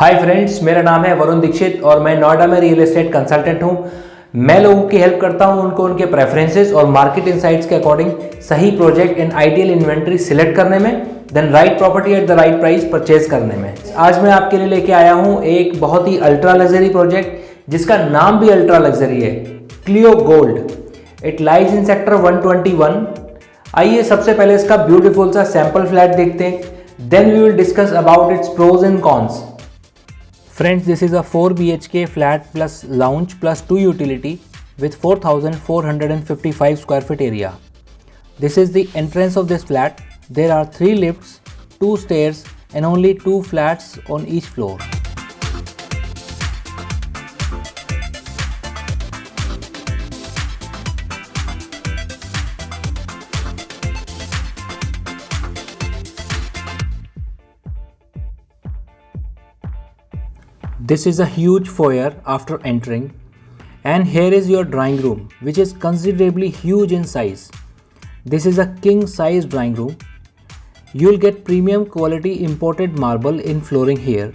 Hi friends, मेरा नाम है वरुण दीक्षित और मैं नोएडा में रियल एस्टेट कंसल्टेंट हूं। मैं लोगों की हेल्प करता हूं उनको उनके प्रेफरेंसेस और मार्केट इनसाइट्स के अकॉर्डिंग सही project and ideal inventory select करने में, then right property at the right price purchase करने में। आज मैं आपके लिए लेके आया हूं एक बहुत ही अल्ट्रा लग्जरी प्रोजेक्ट जिसका नाम भी अल्ट्रा लग्जरी है, Cleo Gold. It lies in sector 121। आइए सबसे पहले इसका ब्यूटीफुल सा सैंपल फ्लैट देखते हैं, then we will discuss about its pros and cons. Friends, this is a 4 BHK flat plus lounge plus 2 utility with 4,455 square feet area. This is the entrance of this flat. There are 3 lifts, 2 stairs and only 2 flats on each floor. This is a huge foyer after entering, and here is your drawing room, which is considerably huge in size. This is a king size drawing room. You'll get premium quality imported marble in flooring here.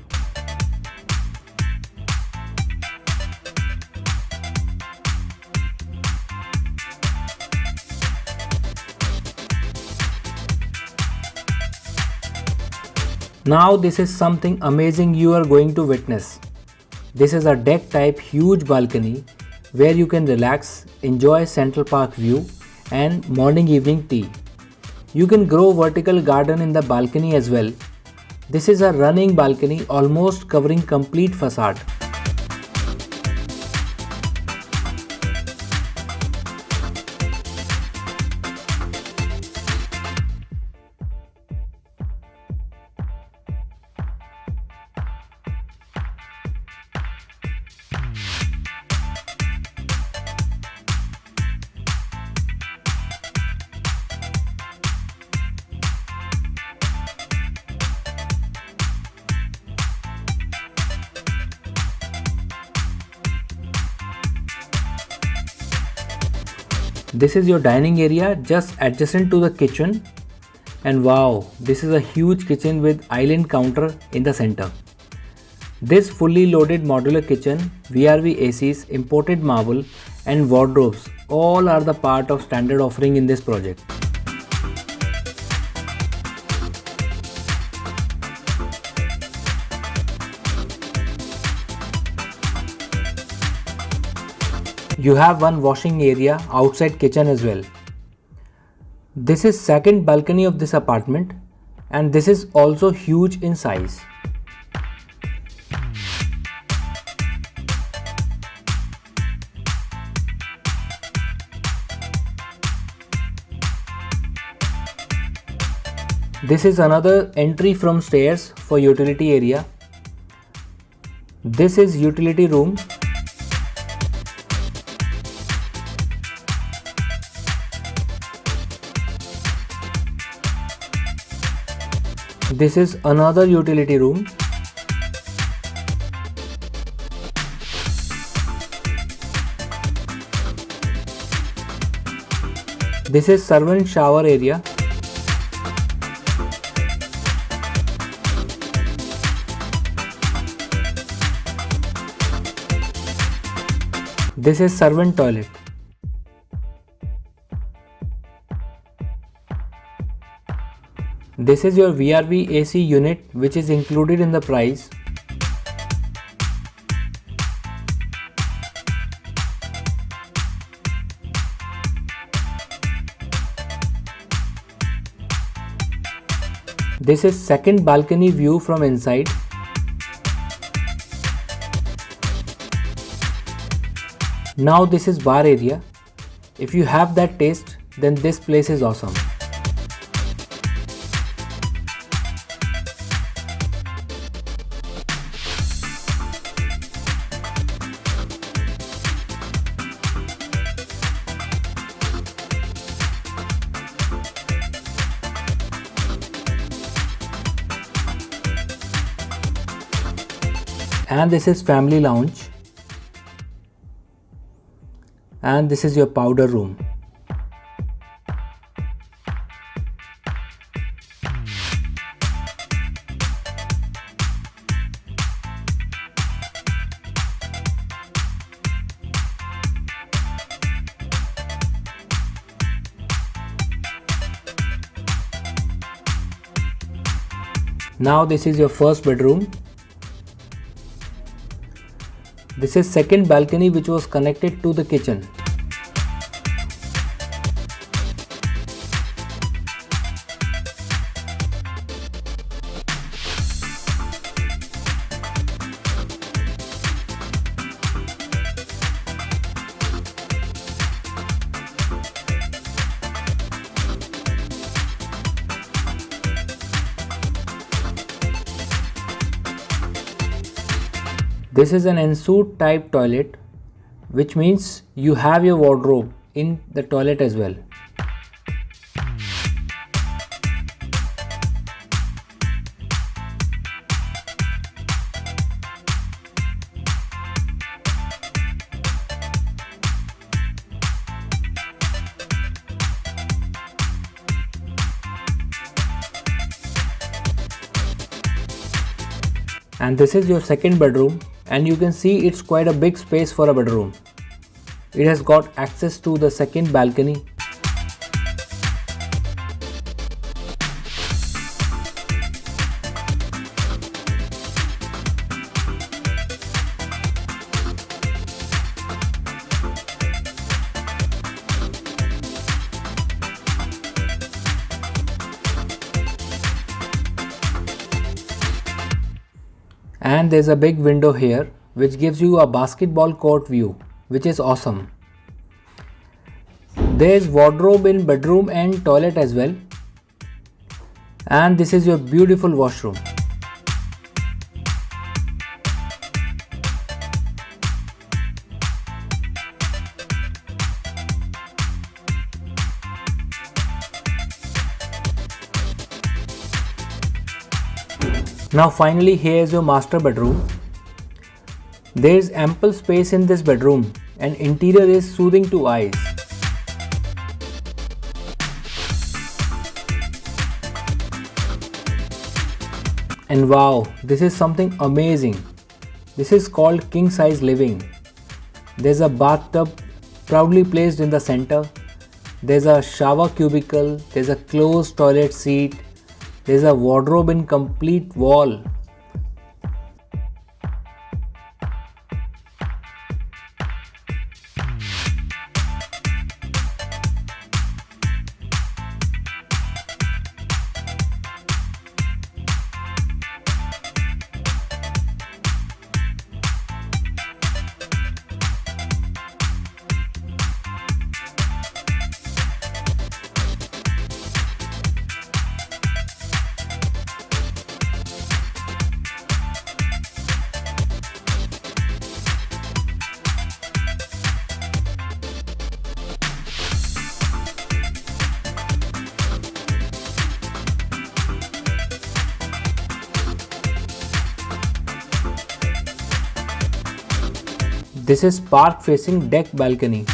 Now this is something amazing you are going to witness. This is a deck type huge balcony where you can relax, enjoy Central Park view and morning evening tea. You can grow vertical garden in the balcony as well. This is a running balcony almost covering complete facade. This is your dining area just adjacent to the kitchen, and wow, this is a huge kitchen with island counter in the center. This fully loaded modular kitchen, VRV ACs, imported marble and wardrobes all are the part of standard offering in this project. You have one washing area outside kitchen as well. This is second balcony of this apartment, and this is also huge in size. This is another entry from stairs for utility area. This is utility room. This is another utility room. This is servant shower area. This is servant toilet. This is your VRV AC unit which is included in the price. This is second balcony view from inside. Now this is bar area. If you have that taste, then this place is awesome. And this is family lounge, and this is your powder room. Now this is your first bedroom. This is second balcony which was connected to the kitchen. This is an ensuite type toilet, which means you have your wardrobe in the toilet as well. And this is your second bedroom, and you can see it's quite a big space for a bedroom. It has got access to the second balcony. And there's a big window here which gives you a basketball court view, which is awesome. There's wardrobe in bedroom and toilet as well. And this is your beautiful washroom. Now finally, here is your master bedroom. There is ample space in this bedroom and interior is soothing to eyes. And wow, this is something amazing. This is called king size living. There's a bathtub proudly placed in the center. There's a shower cubicle. There's a closed toilet seat. There's a wardrobe in complete wall. This is park facing deck balcony.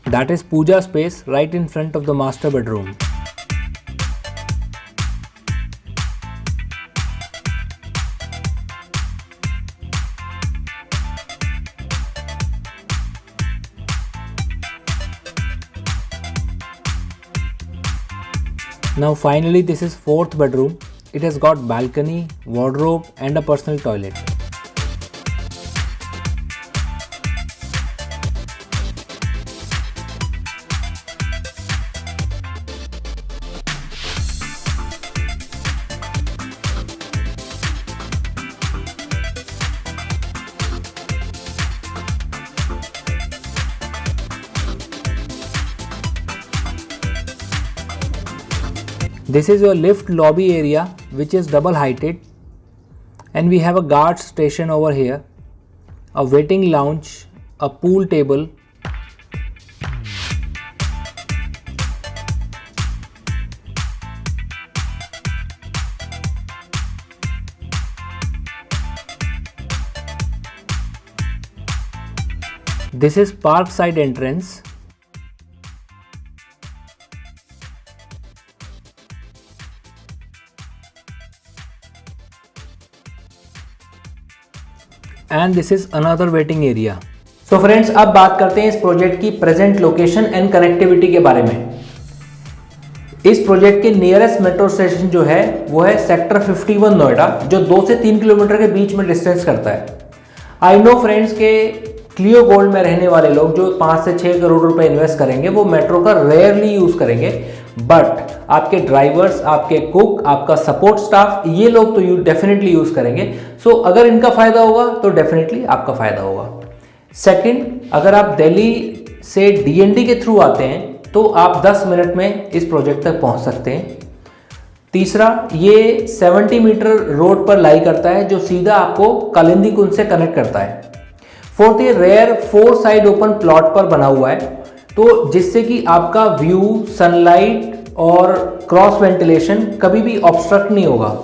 That is puja space right in front of the master bedroom. Now finally, this is fourth bedroom. It has got balcony, wardrobe and a personal toilet. This is your lift lobby area, which is double heighted, and we have a guard station over here, a waiting lounge, a pool table, this is park side entrance. And this is another waiting area. So friends, अब बात करते हैं इस project की present location and connectivity के बारे में। इस प्रोजेक्ट के नियरेस्ट मेट्रो स्टेशन जो है वो है सेक्टर 51 नोएडा, जो 2 से 3 किलोमीटर के बीच में डिस्टेंस करता है। आई नो फ्रेंड्स के क्लियो गोल्ड में रहने वाले लोग जो 5 से 6 करोड़ रुपए इन्वेस्ट करेंगे वो मेट्रो का रेयरली यूज करेंगे, बट आपके ड्राइवर्स, आपके कुक, आपका सपोर्ट स्टाफ, ये लोग तो डेफिनेटली यूज करेंगे। सो अगर इनका फायदा होगा तो डेफिनेटली आपका फायदा होगा। सेकंड, अगर आप दिल्ली से डीएनडी के थ्रू आते हैं तो आप 10 मिनट में इस प्रोजेक्ट तक पहुंच सकते हैं। तीसरा, ये 70 मीटर रोड पर लाई करता है जो सीधा आपको कालिंदी कुंज से कनेक्ट करता है। फोर्थ, ये रेयर 4 साइड ओपन प्लॉट पर बना हुआ है, तो जिससे कि आपका व्यू, सनलाइट और क्रॉस वेंटिलेशन कभी भी ऑब्स्ट्रक्ट नहीं होगा।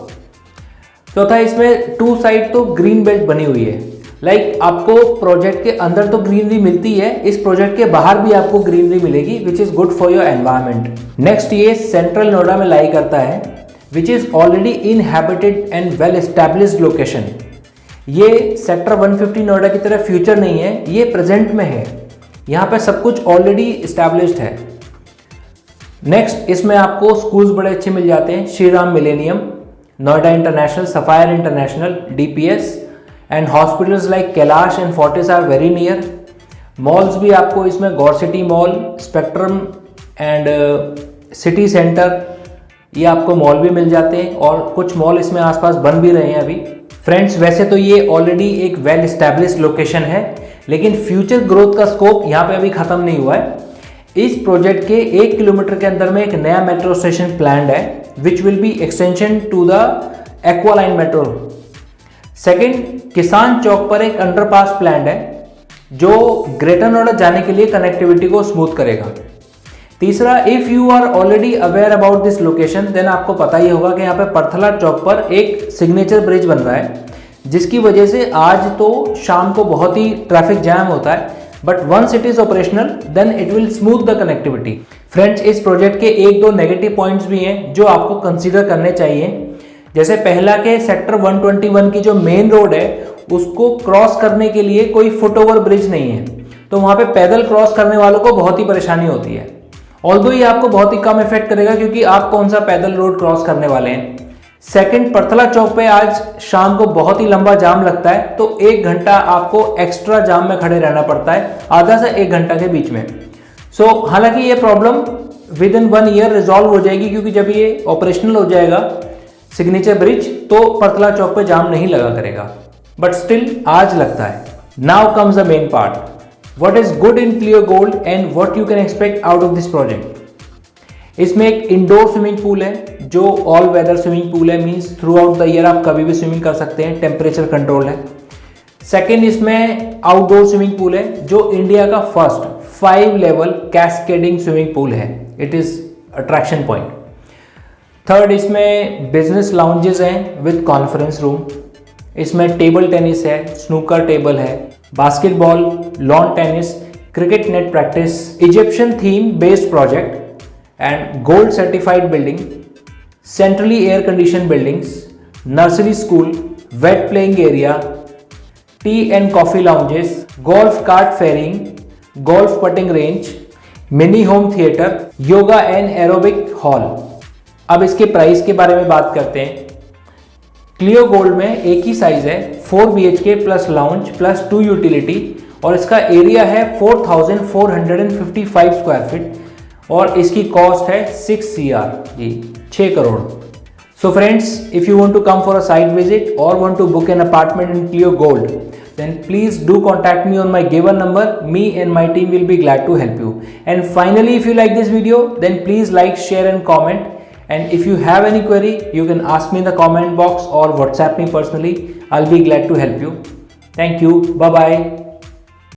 चौथा, इसमें 2 साइड तो ग्रीन बेल्ट बनी हुई है। आपको प्रोजेक्ट के अंदर तो ग्रीनरी मिलती है, इस प्रोजेक्ट के बाहर भी आपको ग्रीनरी मिलेगी which is good for your environment. Next, ये सेंट्रल नोएडा में लाई करता है which is already inhabited and well established location. ये सेक्टर 150 नोएडा की तरह फ्यूचर नहीं है, ये प्रेजेंट में है, यहाँ पे सब कुछ ऑलरेडी इस्टेब्लिश्ड है। नेक्स्ट, इसमें आपको स्कूल्स बड़े अच्छे मिल जाते हैं, Shri Ram millennium, Noida international, sapphire international, DPS, and hospitals like Kailash and Fortis are very near. Malls भी आपको इसमें Gaur city mall, spectrum and city centre, ये आपको मॉल भी मिल जाते हैं और कुछ मॉल इसमें आसपास बन भी रहे हैं अभी। फ्रेंड्स, वैसे तो ये ऑलरेडी एक वेल एस्टैब्लिश्ड लोकेशन है, लेकिन फ्यूचर ग्रोथ का स्कोप यहाँ पे अभी खत्म नहीं हुआ है। इस प्रोजेक्ट के 1 किलोमीटर के अंदर में एक नया मेट्रो स्टेशन प्लान्ड है which will be extension to the aqua line metro. Second, Kisan Chowk पर एक अंडरपास प्लान्ड है जो ग्रेटर नोएडा जाने के लिए कनेक्टिविटी को स्मूथ करेगा। तीसरा, if you are already aware about this location then आपको पता ही होगा कि यहाँ पे परथला चौक पर एक सिग्नेचर ब्रिज बन रहा है, जिसकी वजह से आज तो शाम को बहुत ही ट्रैफिक जैम होता है, but once it is operational then it will smooth the connectivity. Friends, इस प्रोजेक्ट के 1-2 नेगेटिव पॉइंट्स भी हैं जो आपको कंसीडर करने चाहिए। जैसे पहला के सेक्टर 121 की जो मेन रोड है उसको क्रॉस करने के लिए कोई फुट ओवर ब्रिज नहीं है, तो वहाँ पे पैदल क्रॉस करने वालों को बहुत ही परेशानी होती है। ऑल्दो ये आपको बहुत ही कम इफेक्ट करेगा क्योंकि आप कौन सा पैदल रोड क्रॉस करने वाले हैं। सेकंड, परथला चौक पे आज शाम को बहुत ही लंबा जाम लगता है, तो 1 घंटा आपको एक्स्ट्रा जाम में खड़े रहना पड़ता है, आधा से 1 घंटा के बीच में। हालांकि ये problem with in 1 year resolve हो जाएगी, क्योंकि जब ये ऑपरेशनल हो जाएगा सिग्नेचर ब्रिज तो परतला चौक पे जाम नहीं लगा करेगा, बट स्टिल आज लगता है। Now comes the main part, what is good in Cleo gold and what you can expect out of this project. इसमें एक इंडोर स्विमिंग पूल है जो ऑल वेदर स्विमिंग पूल है, means throughout the year आप कभी भी swimming कर सकते हैं, टेम्परेचर कंट्रोल है। सेकेंड, इसमें आउटडोर स्विमिंग पूल है जो इंडिया का first 5 level cascading swimming pool है, it is attraction point. Third, इसमें बिजनेस लाउंजेस हैं विद कॉन्फ्रेंस रूम। इसमें टेबल टेनिस है, स्नूकर टेबल है, basketball, lawn tennis, cricket net practice, Egyptian theme based project and gold certified building, centrally air condition buildings, nursery school, wet playing area, tea and coffee lounges, golf cart ferrying, golf putting range, mini home theatre, yoga and aerobic hall. अब इसके price के बारे में बात करते हैं। Clio gold में एक ही साइज है, 4 BHK plus lounge plus 2 utility, और इसका एरिया है 4455 स्क्वायर फीट और इसकी कॉस्ट है 6 CR ji, 6 crore. So friends, if you want to come for a site visit or want to book an apartment in Clio Gold, then please do contact me on my given number. Me and my team will be glad to help you. And finally, if you like this video, then please like, share and comment. And if you have any query, you can ask me in the comment box or WhatsApp me personally. I'll be glad to help you. Thank you. Bye bye.